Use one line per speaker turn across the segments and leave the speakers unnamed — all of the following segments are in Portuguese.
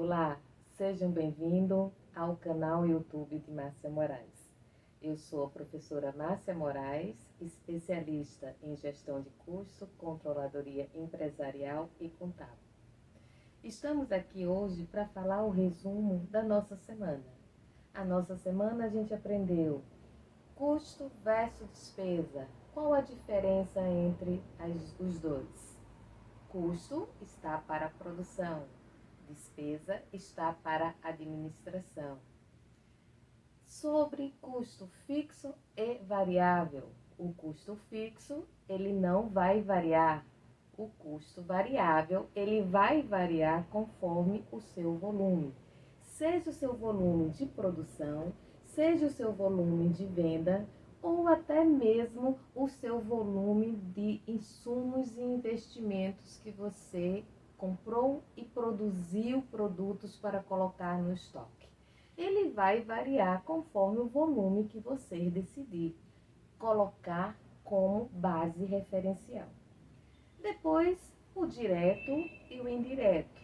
Olá, sejam bem-vindos ao canal YouTube de Márcia Moraes. Eu sou a professora Márcia Moraes, especialista em gestão de custo, controladoria empresarial e contábil. Estamos aqui hoje para falar o resumo da nossa semana. A nossa semana a gente aprendeu custo versus despesa. Qual a diferença entre os dois? Custo está para a produção. Despesa está para a administração. Sobre custo fixo e variável. O custo fixo, ele não vai variar. O custo variável, ele vai variar conforme o seu volume. Seja o seu volume de produção, seja o seu volume de venda, ou até mesmo o seu volume de insumos e investimentos que você comprou e produziu produtos para colocar no estoque. Ele vai variar conforme o volume que você decidir colocar como base referencial. Depois, o direto e o indireto.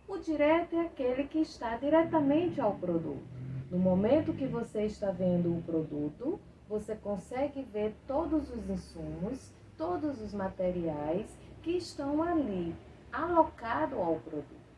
O direto é aquele que está diretamente ao produto. No momento que você está vendo o produto, você consegue ver todos os insumos, todos os materiais que estão ali, alocado ao produto.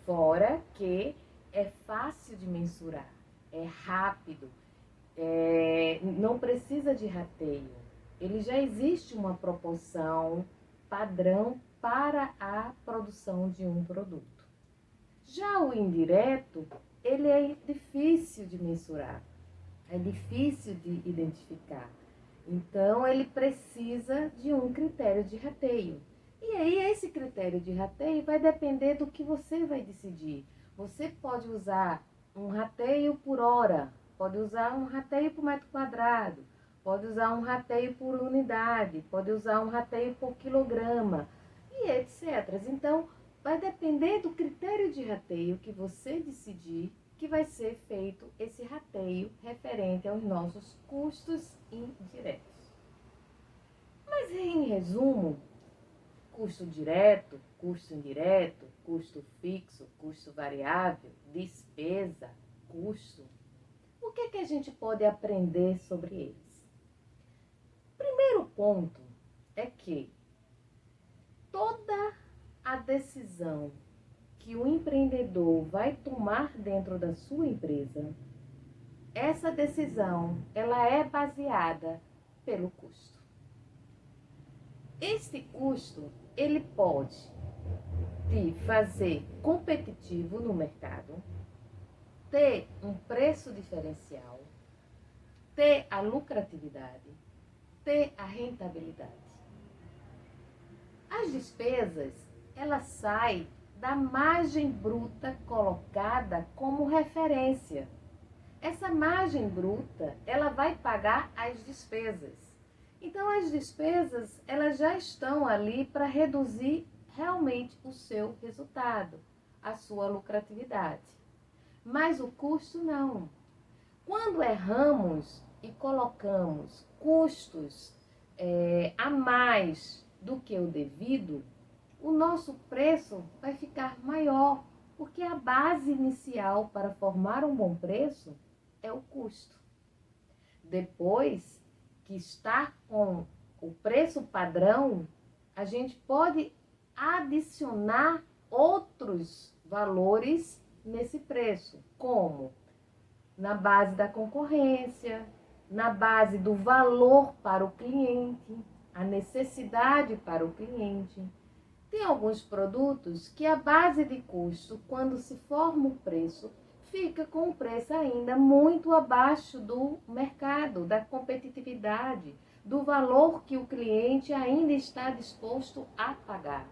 Fora que é fácil de mensurar, é rápido, não precisa de rateio. Ele já existe uma proporção padrão para a produção de um produto. Já o indireto, ele é difícil de mensurar, é difícil de identificar. Então, ele precisa de um critério de rateio. E aí, esse critério de rateio vai depender do que você vai decidir. Você pode usar um rateio por hora, pode usar um rateio por metro quadrado, pode usar um rateio por unidade, pode usar um rateio por quilograma, e etc. Então, vai depender do critério de rateio que você decidir que vai ser feito esse rateio referente aos nossos custos indiretos. Mas, em resumo, custo direto, custo indireto, custo fixo, custo variável, despesa, custo. O que é que a gente pode aprender sobre eles? Primeiro ponto é que toda a decisão que o empreendedor vai tomar dentro da sua empresa, essa decisão, ela é baseada pelo custo. Este custo, ele pode te fazer competitivo no mercado, ter um preço diferencial, ter a lucratividade, ter a rentabilidade. As despesas, elas saem da margem bruta colocada como referência. Essa margem bruta, ela vai pagar as despesas. Então, as despesas, elas já estão ali para reduzir realmente o seu resultado, a sua lucratividade. Mas o custo não. Quando erramos e colocamos custos a mais do que o devido, o nosso preço vai ficar maior, porque a base inicial para formar um bom preço é o custo. Depois que está com o preço padrão, a gente pode adicionar outros valores nesse preço, como na base da concorrência, na base do valor para o cliente, a necessidade para o cliente. Tem alguns produtos que a base de custo, quando se forma o preço, fica com um preço ainda muito abaixo do mercado, da competitividade, do valor que o cliente ainda está disposto a pagar.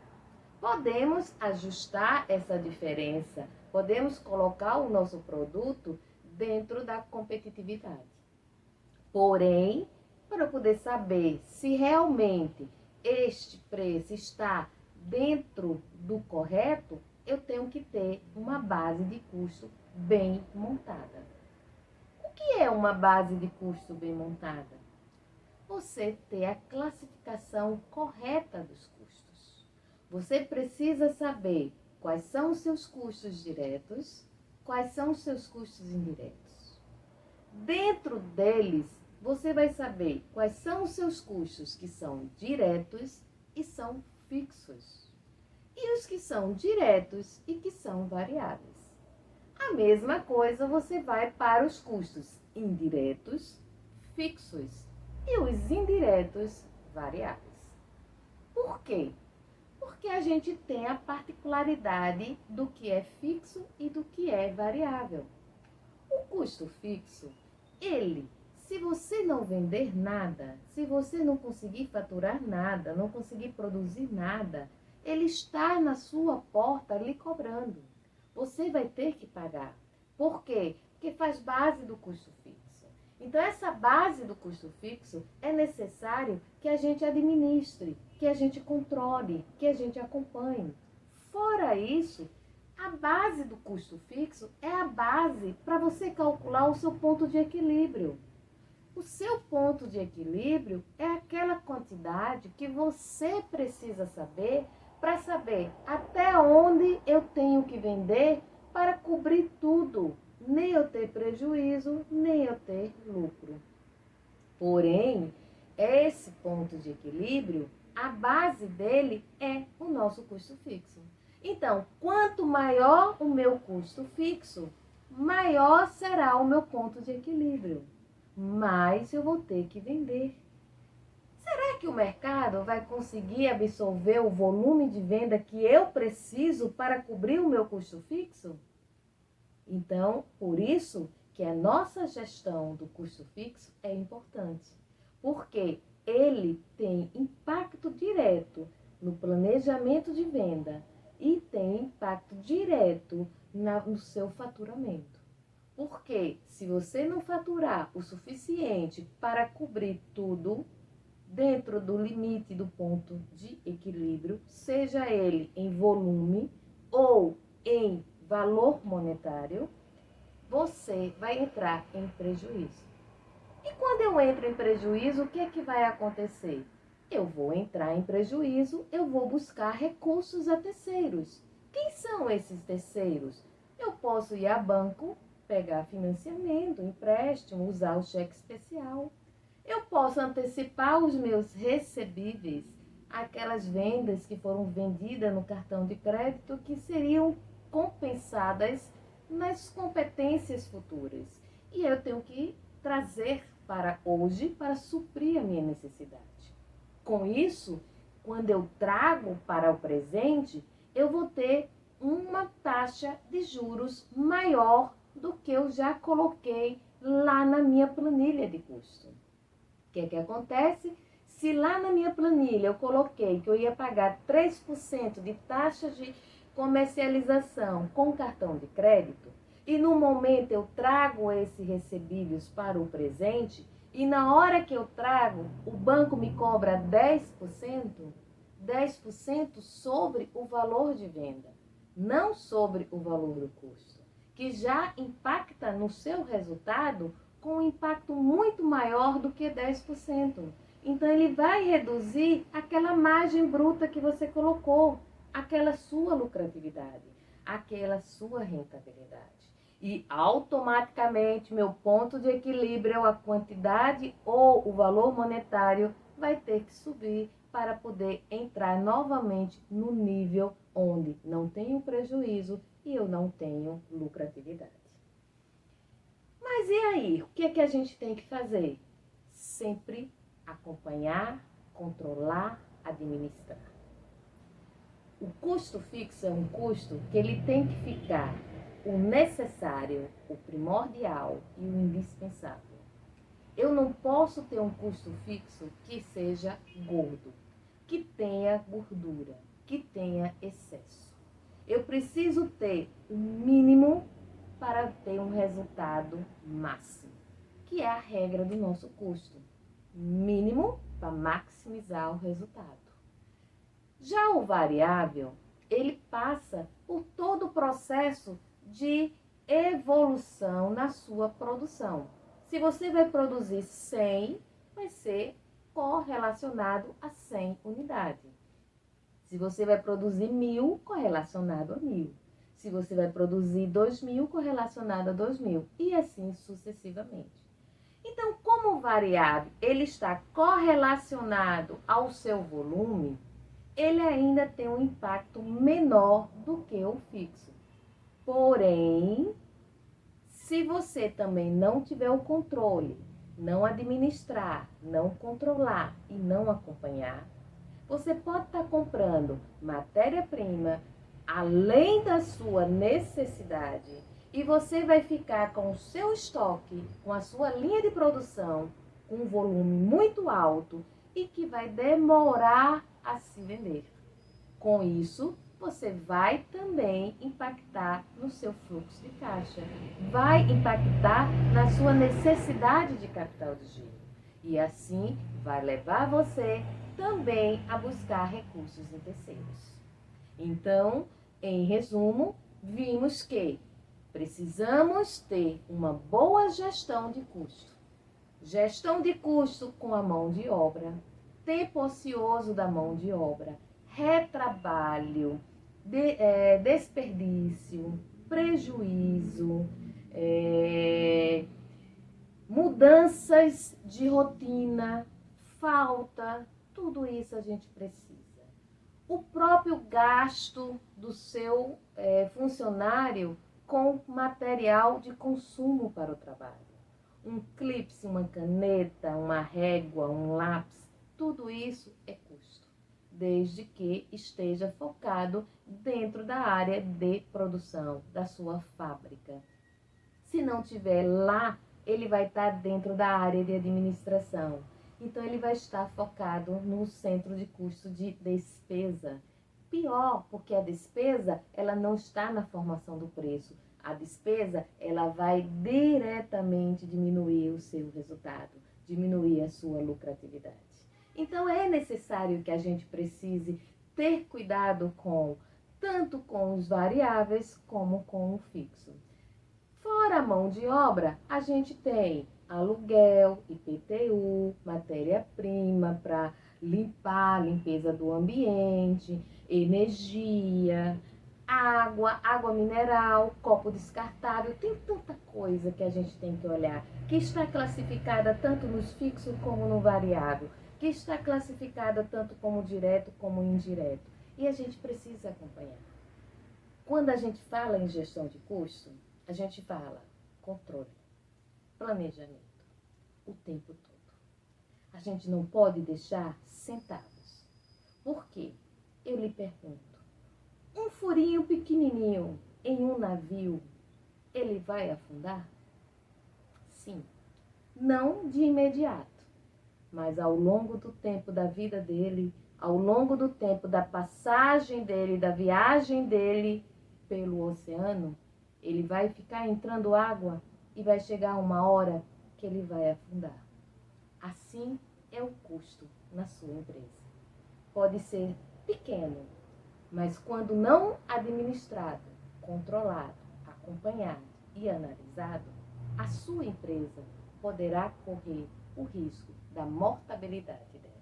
Podemos ajustar essa diferença, podemos colocar o nosso produto dentro da competitividade. Porém, para poder saber se realmente este preço está dentro do correto, eu tenho que ter uma base de custo bem montada. O que é uma base de custo bem montada? Você ter a classificação correta dos custos. Você precisa saber quais são os seus custos diretos, quais são os seus custos indiretos. Dentro deles, você vai saber quais são os seus custos que são diretos e são fixos, e os que são diretos e que são variáveis. A mesma coisa você vai para os custos indiretos, fixos, e os indiretos, variáveis. Por quê? Porque a gente tem a particularidade do que é fixo e do que é variável. O custo fixo, se você não vender nada, se você não conseguir faturar nada, não conseguir produzir nada, ele está na sua porta lhe cobrando. Você vai ter que pagar. Por quê? Porque faz base do custo fixo. Então, essa base do custo fixo é necessário que a gente administre, que a gente controle, que a gente acompanhe. Fora isso, a base do custo fixo é a base para você calcular o seu ponto de equilíbrio. O seu ponto de equilíbrio é aquela quantidade que você precisa saber para saber até onde eu tenho que vender para cobrir tudo, nem eu ter prejuízo, nem eu ter lucro. Porém, esse ponto de equilíbrio, a base dele é o nosso custo fixo. Então, quanto maior o meu custo fixo, maior será o meu ponto de equilíbrio. Mais eu vou ter que vender. Será que o mercado vai conseguir absorver o volume de venda que eu preciso para cobrir o meu custo fixo? Então, por isso que a nossa gestão do custo fixo é importante, porque ele tem impacto direto no planejamento de venda e tem impacto direto no seu faturamento. Porque se você não faturar o suficiente para cobrir tudo dentro do limite do ponto de equilíbrio, seja ele em volume ou em valor monetário, você vai entrar em prejuízo. E quando eu entro em prejuízo, o que é que vai acontecer? Eu vou entrar em prejuízo, eu vou buscar recursos a terceiros. Quem são esses terceiros? Eu posso ir a banco, pegar financiamento, empréstimo, usar o cheque especial. Eu posso antecipar os meus recebíveis, aquelas vendas que foram vendidas no cartão de crédito que seriam compensadas nas competências futuras. E eu tenho que trazer para hoje para suprir a minha necessidade. Com isso, quando eu trago para o presente, eu vou ter uma taxa de juros maior do que eu já coloquei lá na minha planilha de custo. O que é que acontece? Se lá na minha planilha eu coloquei que eu ia pagar 3% de taxa de comercialização com cartão de crédito, e no momento eu trago esses recebíveis para o presente, e na hora que eu trago, o banco me cobra 10%, 10% sobre o valor de venda, não sobre o valor do custo, que já impacta no seu resultado com um impacto muito maior do que 10%. Então, ele vai reduzir aquela margem bruta que você colocou, aquela sua lucratividade, aquela sua rentabilidade. E automaticamente, meu ponto de equilíbrio, a quantidade ou o valor monetário, vai ter que subir para poder entrar novamente no nível onde não tenho prejuízo e eu não tenho lucratividade. Mas e aí? O que é que a gente tem que fazer? Sempre acompanhar, controlar, administrar. O custo fixo é um custo que ele tem que ficar o necessário, o primordial e o indispensável. Eu não posso ter um custo fixo que seja gordo, que tenha gordura, que tenha excesso. Eu preciso ter o mínimo para ter um resultado máximo, que é a regra do nosso custo. Mínimo para maximizar o resultado. Já o variável, ele passa por todo o processo de evolução na sua produção. Se você vai produzir 100, vai ser correlacionado a 100 unidades. Se você vai produzir 1.000, correlacionado a 1.000. Se você vai produzir 2.000, correlacionado a 2.000. E assim sucessivamente. Então, como o variável ele está correlacionado ao seu volume, ele ainda tem um impacto menor do que o fixo. Porém, se você também não tiver o controle, não administrar, não controlar e não acompanhar, você pode estar comprando matéria-prima além da sua necessidade e você vai ficar com o seu estoque, com a sua linha de produção, com um volume muito alto e que vai demorar a se vender. Com isso, você vai também impactar no seu fluxo de caixa, vai impactar na sua necessidade de capital de giro. E assim vai levar você também a buscar recursos em terceiros. Então, em resumo, vimos que precisamos ter uma boa gestão de custo. Gestão de custo com a mão de obra, tempo ocioso da mão de obra, retrabalho, desperdício, prejuízo, mudanças de rotina, falta, tudo isso a gente precisa. O próprio gasto do seu funcionário com material de consumo para o trabalho. Um clipe, uma caneta, uma régua, um lápis, tudo isso é custo, desde que esteja focado dentro da área de produção da sua fábrica. Se não tiver lá, ele vai estar dentro da área de administração. Então, ele vai estar focado no centro de custo de despesa. Pior, porque a despesa, ela não está na formação do preço. A despesa, ela vai diretamente diminuir o seu resultado, diminuir a sua lucratividade. Então, é necessário que a gente precise ter cuidado tanto com os variáveis como com o fixo. Fora a mão de obra, a gente tem aluguel, IPTU, matéria-prima para limpeza do ambiente, energia, água mineral, copo descartável. Tem tanta coisa que a gente tem que olhar, que está classificada tanto nos fixos como no variável, que está classificada tanto como direto como indireto. E a gente precisa acompanhar. Quando a gente fala em gestão de custo, a gente fala controle, planejamento, o tempo todo. A gente não pode deixar centavos. Por quê? Eu lhe pergunto, um furinho pequenininho em um navio, ele vai afundar? Sim. Não de imediato, mas ao longo do tempo da vida dele, ao longo do tempo da passagem dele, da viagem dele pelo oceano, ele vai ficar entrando água e vai chegar uma hora que ele vai afundar. Assim é o custo na sua empresa. Pode ser pequeno, mas quando não administrado, controlado, acompanhado e analisado, a sua empresa poderá correr o risco da mortabilidade dela.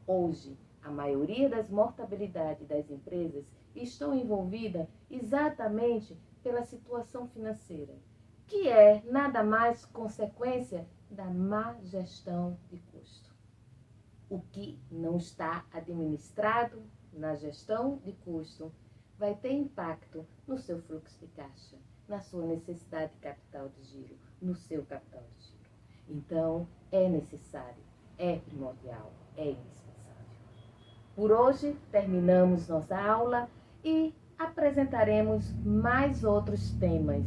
Hoje, a maioria das mortabilidades das empresas estão envolvidas exatamente pela situação financeira, que é nada mais consequência da má gestão de custo. O que não está administrado na gestão de custo vai ter impacto no seu fluxo de caixa, na sua necessidade de capital de giro, no seu capital de giro. Então, é necessário, é primordial, é indispensável. Por hoje, terminamos nossa aula e apresentaremos mais outros temas,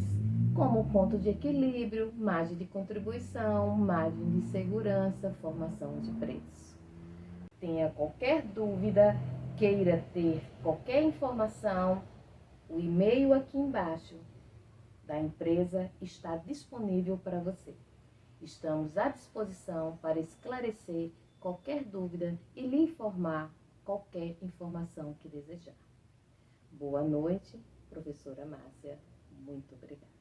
como ponto de equilíbrio, margem de contribuição, margem de segurança, formação de preço. Tenha qualquer dúvida, queira ter qualquer informação, o e-mail aqui embaixo da empresa está disponível para você. Estamos à disposição para esclarecer qualquer dúvida e lhe informar qualquer informação que desejar. Boa noite, professora Márcia. Muito obrigada.